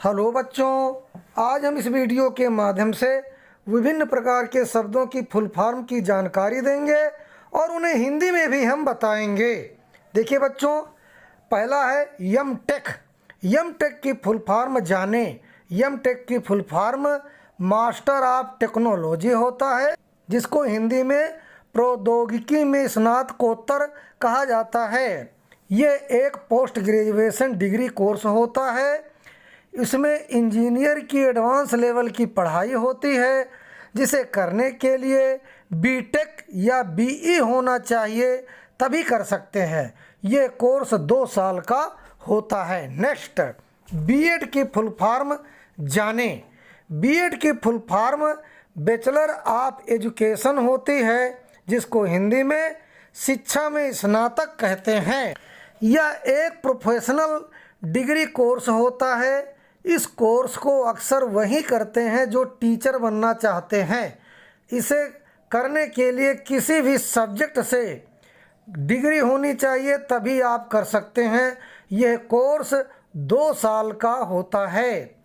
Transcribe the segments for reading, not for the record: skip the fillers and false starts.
Hello बच्चों, आज हम इस वीडियो के माध्यम से विभिन्न प्रकार के शब्दों की फुल फॉर्म की जानकारी देंगे और उन्हें हिंदी में भी हम बताएंगे। देखिए बच्चों, पहला है यम टेक। यम टेक की फुल फॉर्म जाने। यम टेक की full form master of technology होता है, जिसको हिंदी में प्रौद्योगिकी में स्नातकोत्तर कहा जाता है। ये एक पोस्ट ग्रेजुएशन डिग्री कोर्स होता है। इसमें इंजीनियर की एडवांस लेवल की पढ़ाई होती है, जिसे करने के लिए बीटेक या बीई होना चाहिए, तभी कर सकते हैं। ये कोर्स 2 साल का होता है। नेक्स्ट, बीएड की फुल फॉर्म जाने। बीएड की full form bachelor of education होती है, जिसको हिंदी में शिक्षा में स्नातक कहते हैं। यह एक प्रोफेशनल डिग्री कोर्स होता है। इस कोर्स को अक्सर वही करते हैं जो टीचर बनना चाहते हैं। इसे करने के लिए किसी भी सब्जेक्ट से डिग्री होनी चाहिए, तभी आप कर सकते हैं। यह कोर्स 2 साल का होता है।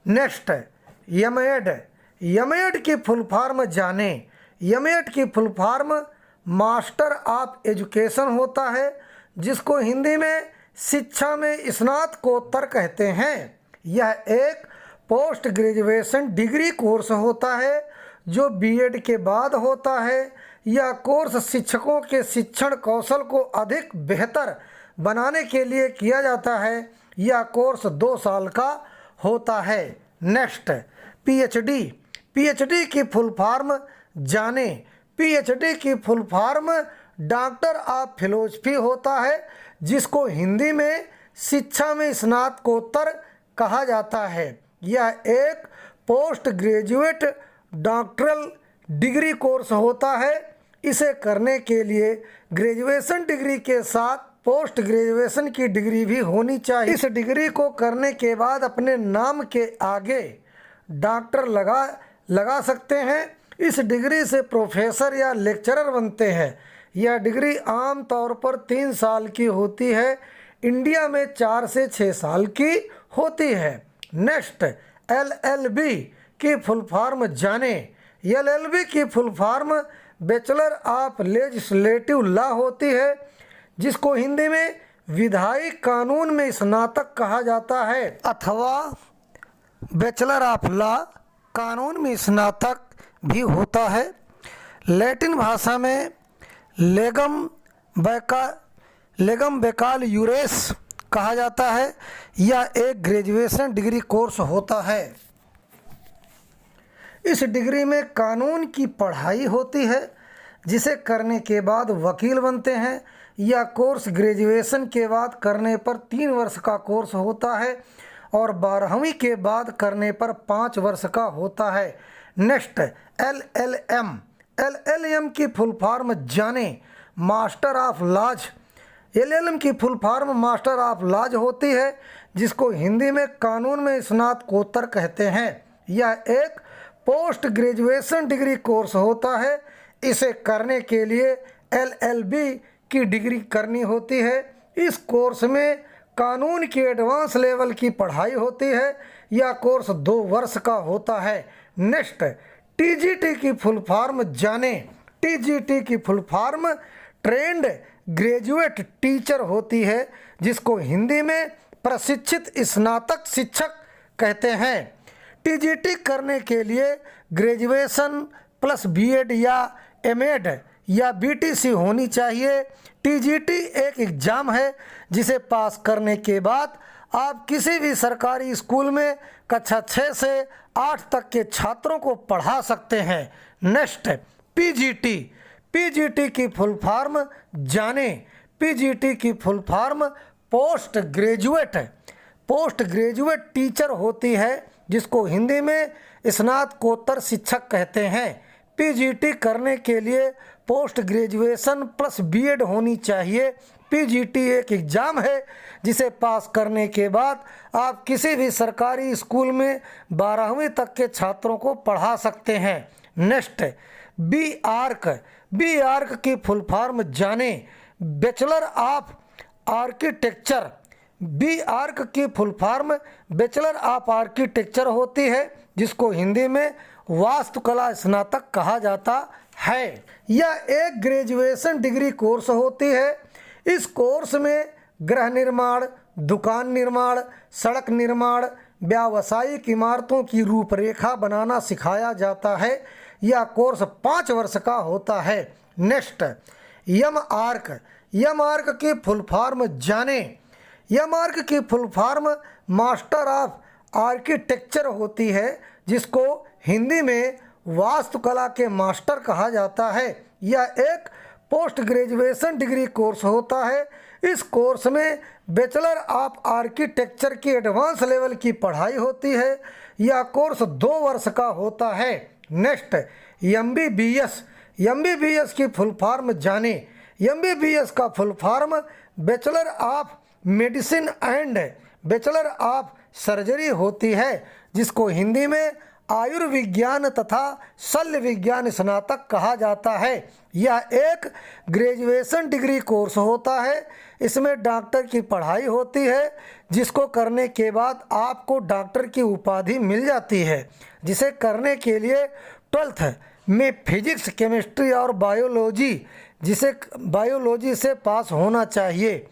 नेक्स्ट, यमएड। यमएड की फुल फॉर्म जाने। यमएड की full form master of education होता है, जिसको हिंदी में शिक्षा में स्नातकोत्तर कहते हैं। यह एक पोस्ट ग्रेजुएशन डिग्री कोर्स होता है, जो बीएड के बाद होता है। यह कोर्स शिक्षकों के शिक्षण कौशल को अधिक बेहतर बनाने के लिए किया जाता है। यह कोर्स 2 साल का होता है। Next, PhD. पीएचडी की फुल फॉर्म जाने। पीएचडी की full form doctor of philosophy होता है, जिसको हिंदी में शिक्षा में स्नातकोत्तर कहा जाता है। यह एक post graduate doctoral degree course होता है। इसे करने के लिए ग्रेजुएशन डिग्री के साथ पोस्ट ग्रेजुएशन की डिग्री भी होनी चाहिए। इस डिग्री को करने के बाद अपने नाम के आगे डॉक्टर लगा सकते हैं। इस डिग्री से प्रोफेसर या लेक्चरर बनते हैं। यह डिग्री आम तौर पर 3 साल की होती है। इंडिया में 4 से 6 साल की होती है। नेक्स्ट, एलएलबी की फुल फॉर्म जाने। एलएलबी की full form bachelor of legislative law होती है, जिसको हिंदी में विधायी कानून में स्नातक कहा जाता है, अथवा बैचलर ऑफ लॉ कानून में स्नातक भी होता है। लैटिन भाषा में लेगम बैकाल यूरेस कहा जाता है। यह एक ग्रेजुएशन डिग्री कोर्स होता है। इस डिग्री में कानून की पढ़ाई होती है, जिसे करने के बाद वकील बनते हैं। यह कोर्स ग्रेजुएशन के बाद करने पर 3 वर्ष का कोर्स होता है और 12वीं के बाद करने पर 5 वर्ष का होता है। Next, LLM. एलएलएम की फुल फॉर्म जाने। Master of laws. एलएलएम की full form master of laws होती है, जिसको हिंदी में कानून में स्नातकोत्तर कहते हैं। यह एक पोस्ट ग्रेजुएशन डिग्री कोर्स होता है। इसे करने के लिए एलएलबी की डिग्री करनी होती है। इस कोर्स में कानून की एडवांस लेवल की पढ़ाई होती है। यह कोर्स 2 वर्ष का होता है। नेक्स्ट, टीजीटी की फुल फॉर्म जाने। टीजीटी की full form trained graduate teacher होती है, जिसको हिंदी में प्रशिक्षित स्नातक शिक्षक कहते हैं। टीजीटी करने के लिए ग्रेजुएशन प्लस बीएड या एमएड या बीटीसी होनी चाहिए। टीजीटी एक एग्ज़ाम है, जिसे पास करने के बाद आप किसी भी सरकारी स्कूल में कक्षा 6 से 8 तक के छात्रों को पढ़ा सकते हैं। Next, PGT. पीजीटी की फुल फॉर्म जाने। पीजीटी की full form post graduate teacher होती है, जिसको हिंदी में स्नातकोत्तर शिक्षक कहते हैं। पीजीटी करने के लिए पोस्ट ग्रेजुएशन प्लस बीएड होनी चाहिए। पीजीटी एक एग्ज़ाम है, जिसे पास करने के बाद आप किसी भी सरकारी स्कूल में 12वीं तक के छात्रों को पढ़ा सकते हैं। Next, B arch. B arch की फुल फॉर्म जाने। Bachelor of architecture. B arch की full form bachelor of architecture होती है, जिसको हिंदी में वास्तुकला स्नातक कहा जाता है। यह एक ग्रेजुएशन डिग्री कोर्स होती है। इस कोर्स में गृह निर्माण, दुकान निर्माण, सड़क निर्माण, व्यावसायिक इमारतों की रूपरेखा बनाना सिखाया जाता है। यह कोर्स 5 वर्ष का होता है। नेक्स्ट, यम आर्क। यम आर्क की फुल फॉर्म जाने। यम आर्क की full form master of architecture होती है, जिसको हिंदी में वास्तुकला के मास्टर कहा जाता है। यह एक पोस्ट ग्रेजुएशन डिग्री कोर्स होता है। इस कोर्स में बैचलर ऑफ आर्किटेक्चर की एडवांस लेवल की पढ़ाई होती है। यह कोर्स 2 वर्ष का होता है। Next, MBBS. एमबीबीएस की फुल फॉर्म जाने। एमबीबीएस का full form bachelor of medicine and bachelor of surgery होती है, जिसको हिंदी में आयुर्विज्ञान तथा शल्य विज्ञान स्नातक कहा जाता है। यह एक ग्रेजुएशन डिग्री कोर्स होता है। इसमें डॉक्टर की पढ़ाई होती है, जिसको करने के बाद आपको डॉक्टर की उपाधि मिल जाती है, जिसे करने के लिए 12th में फिजिक्स, केमिस्ट्री और बायोलॉजी से पास होना चाहिए।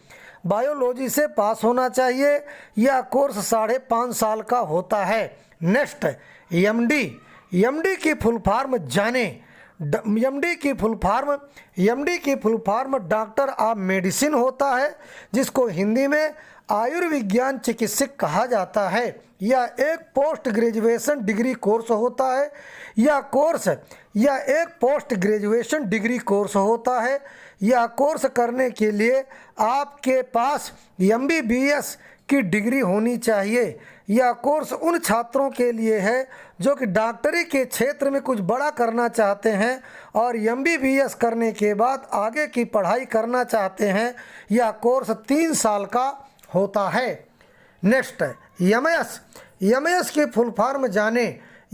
बायोलॉजी से पास होना चाहिए। यह कोर्स 5.5 साल का होता है। Next, MD. एमडी की फुल फॉर्म जाने। एमडी की full form doctor of medicine होता है, जिसको हिंदी में आयुर्विज्ञान चिकित्सक कहा जाता है। यह एक पोस्ट ग्रेजुएशन डिग्री कोर्स होता है। यह एक पोस्ट ग्रेजुएशन डिग्री कोर्स होता है। यह कोर्स करने के लिए आपके पास एमबीबीएस की डिग्री होनी चाहिए। यह कोर्स उन छात्रों के लिए है जो कि डॉक्टरी के क्षेत्र में कुछ बड़ा करना चाहते हैं और एमबीबीएस करने के बाद आगे की पढ़ाई करना चाहते हैं। यह कोर्स 3 साल का होता है। Next, MS. एमएस की फुल फॉर्म जाने।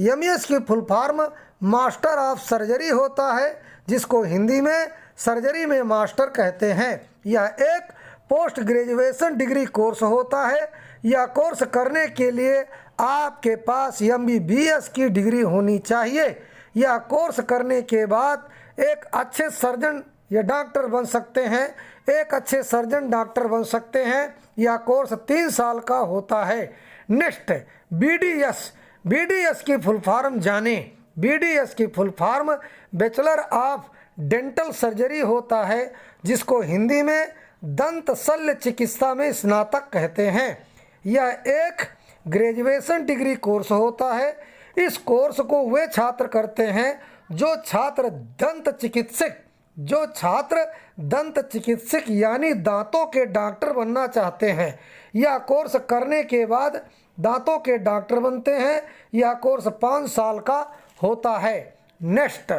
एमएस की full form master of surgery होता है, जिसको हिंदी में सर्जरी में मास्टर कहते हैं। यह एक पोस्ट ग्रेजुएशन डिग्री कोर्स होता है। यह कोर्स करने के लिए आपके पास एमबीबीएस की डिग्री होनी चाहिए। यह कोर्स करने के बाद एक अच्छे सर्जन या डॉक्टर बन सकते हैं। एक अच्छे सर्जन डॉक्टर बन सकते हैं। यह कोर्स 3 साल का होता है। Next, BDS. बीडीएस की फुल फॉर्म जाने। बीडीएस की full form bachelor of dental surgery होता है, जिसको हिंदी में दंत शल्य चिकित्सा में स्नातक कहते हैं। यह एक ग्रेजुएशन डिग्री कोर्स होता है। इस कोर्स को वे छात्र करते हैं जो छात्र दंत चिकित्सक यानी दांतों के डॉक्टर बनना चाहते हैं। यह कोर्स करने के बाद दांतों के डॉक्टर बनते हैं। यह कोर्स 5 साल का होता है। Next,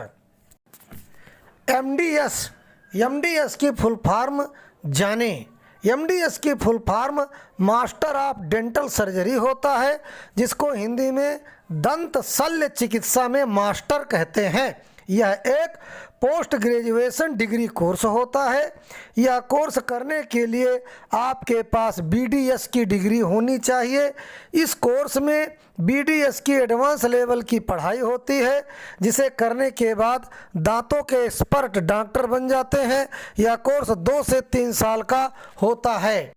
MDS. एमडीएस की फुल फॉर्म जाने। एमडीएस की full form master of dental surgery होता है, जिसको हिंदी में दंत शल्य चिकित्सा में मास्टर कहते हैं। यह एक पोस्ट ग्रेजुएशन डिग्री कोर्स होता है। यह कोर्स करने के लिए आपके पास बीडीएस की डिग्री होनी चाहिए। इस कोर्स में बीडीएस की एडवांस लेवल की पढ़ाई होती है, जिसे करने के बाद दांतों के एक्सपर्ट डॉक्टर बन जाते हैं। यह कोर्स 2 से 3 साल का होता है।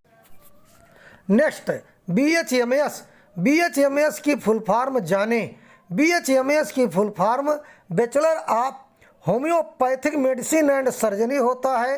Next, BHMS. बीएचएमएस की फुल फॉर्म जाने। बीएचएमएस की full form bachelor of homeopathic medicine and surgery होता है,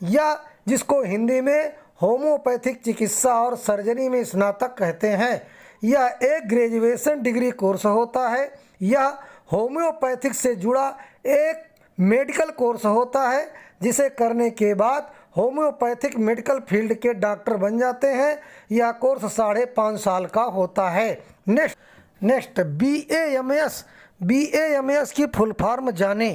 या जिसको हिंदी में होम्योपैथिक चिकित्सा और सर्जरी में स्नातक कहते हैं। यह एक ग्रेजुएशन डिग्री कोर्स होता है। यह होम्योपैथिक से जुड़ा एक मेडिकल कोर्स होता है, जिसे करने के बाद होम्योपैथिक मेडिकल फील्ड के डॉक्टर बन जाते हैं। यह कोर्स 5.5 साल का होता है। Next, BAMS. बीएएमएस की फुल फॉर्म जाने।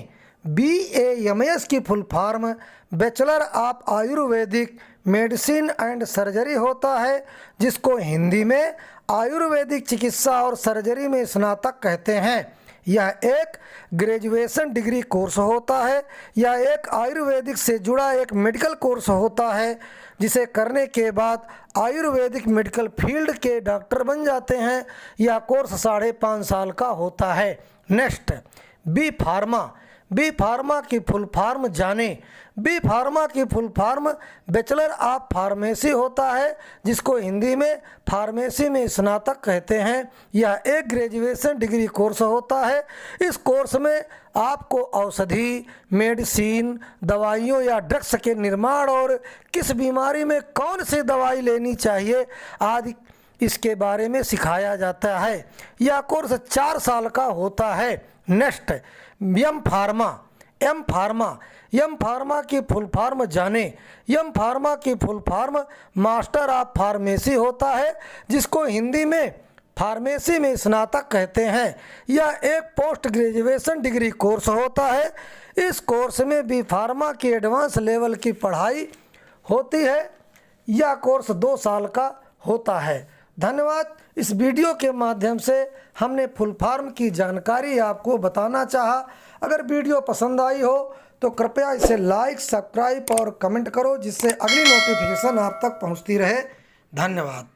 बीएएमएस की full form bachelor of Ayurvedic medicine and surgery होता है, जिसको हिंदी में आयुर्वेदिक चिकित्सा और सर्जरी में स्नातक कहते हैं। यह एक ग्रेजुएशन डिग्री कोर्स होता है। यह एक आयुर्वेदिक से जुड़ा एक मेडिकल कोर्स होता है जिसे करने के बाद आयुर्वेदिक मेडिकल फील्ड के डॉक्टर बन जाते हैं। यह कोर्स 5.5 साल का होता है। Next, B pharma. B pharma की फुल फॉर्म जाने। बी फार्मा की full form bachelor of pharmacy होता है, जिसको हिंदी में फार्मेसी में स्नातक कहते हैं। यह एक ग्रेजुएशन डिग्री कोर्स होता है। इस कोर्स में आपको औषधि, मेडिसिन, दवाइयों या ड्रग्स के निर्माण और किस बीमारी में कौन सी दवाई लेनी चाहिए आदि इसके बारे में सिखाया जाता है। यह कोर्स 4 साल का होता है। Next, M pharma. M pharma. M pharma की फुल फॉर्म जाने। एम फार्मा की full form master of pharmacy होता है, जिसको हिंदी में फार्मेसी में स्नातक कहते हैं। यह एक पोस्ट ग्रेजुएशन डिग्री कोर्स होता है। इस कोर्स में बी फार्मा की एडवांस लेवल की पढ़ाई होती है। यह कोर्स 2 साल का होता है। धन्यवाद। इस वीडियो के माध्यम से हमने फुल फॉर्म की जानकारी आपको बताना चाहा। अगर वीडियो पसंद आई हो तो कृपया इसे लाइक, सब्सक्राइब और कमेंट करो, जिससे अगली नोटिफिकेशन आप तक पहुंचती रहे। धन्यवाद।